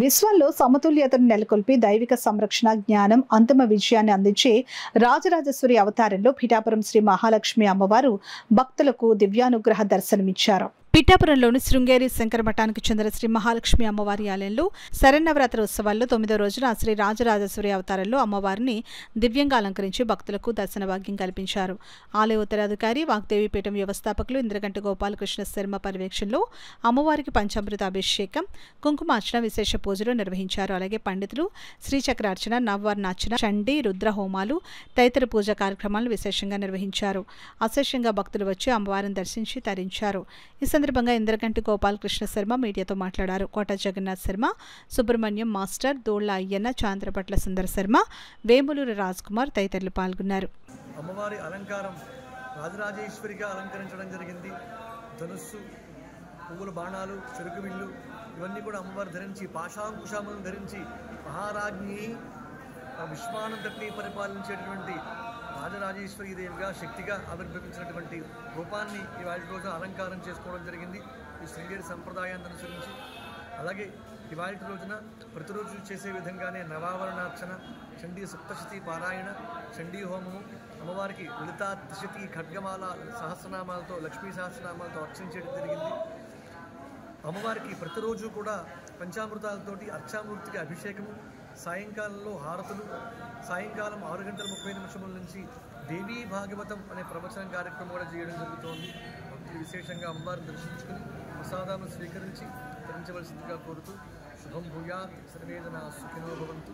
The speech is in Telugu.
విశ్వంలో సమతుల్యతను నెలకొల్పి దైవిక సంరక్షణ జ్ఞానం అంతిమ విజయాన్ని అందించే రాజరాజేశ్వరి అవతారంలో పిఠాపురం శ్రీ మహాలక్ష్మి అమ్మవారు భక్తులకు దివ్యానుగ్రహ దర్శనమిచ్చారు. పిఠాపురంలోని శృంగేరి శంకర మఠానికి చెందిన శ్రీ మహాలక్ష్మి అమ్మవారి ఆలయంలో శరన్నవరాత్రి ఉత్సవాల్లో 9వ రోజున శ్రీ రాజరాజేశ్వరి అవతారంలో అమ్మవారిని దివ్యంగా అలంకరించి భక్తులకు దర్శన భాగ్యం కల్పించారు. ఆలయ ఉత్తరాధికారి వాగ్దేవి పీఠం వ్యవస్థాపకులు ఇంద్రగంటి గోపాలకృష్ణ శర్మ పర్యవేక్షణలో అమ్మవారికి పంచామృత అభిషేకం, కుంకుమార్చన, విశేష పూజలు నిర్వహించారు. అలాగే పండితులు శ్రీచక్రార్చన, నవవర్ణార్చన, చండీ, రుద్ర హోమాలు తదితర పూజా కార్యక్రమాలను విశేషంగా నిర్వహించారు. అశేషంగా భక్తులు వచ్చి అమ్మవారిని దర్శించి తరించారు. ఈ సందర్భంగా ఇంద్రగంటి గోపాలకృష్ణ శర్మ మీడియాతో మాట్లాడారు. కోట జగన్నాథ్ శర్మ, సుబ్రహ్మణ్యం మాస్టర్, దోళ్ల అయ్యన్న, చాంద్రపట్ల సుందర శర్మ, వేములూరు రాజ్ కుమార్ తదితరులు పాల్గొన్నారు. అమ్మవారి అలంకారం రాజరాజేశ్వరిగా అలంకరించడం జరిగింది. ధనుస్సు, పువ్వుల బాణాలు, చెరుకు విల్లు ఇవన్నీ కూడా అమ్మవారు ధరించి, పాశాంకుశాలను ధరించి మహారాజ్ఞి విశ్వానంతటిని పరిపాలించేటటువంటి రాజరాజేశ్వరి దేవిగా శక్తిగా ఆవిర్భవించినటువంటి రూపాన్ని ఇవాళ రోజు అలంకారం చేసుకోవడం జరిగింది ఈ శృంగేరి సంప్రదాయాన్ని అనుసరించి. అలాగే ఇవాళ రోజున ప్రతిరోజు చేసే విధంగానే నవావరణార్చన, చండీ సప్తశతి పారాయణ, చండీ హోమము, అమ్మవారికి లలితా త్రిశతి ఖడ్గమాల సహస్రనామాలతో, లక్ష్మీ సహస్రనామాలతో అర్చించడం జరిగింది. అమ్మవారికి ప్రతిరోజు కూడా పంచామృతాలతోటి అర్చామూర్తికి అభిషేకము, సాయంకాలంలో హారతులు, సాయంకాలం 6:30 నుంచి దేవీ భాగవతం అనే ప్రవచన కార్యక్రమం కూడా చేయడం జరుగుతోంది. భక్తులు విశేషంగా అమ్మవారిని దర్శించుకుని ప్రసాదాలను స్వీకరించి తరించవలసిందిగా కోరుతూ శుభం భూయాత్, సర్వే జనా సుఖినో భవంతు.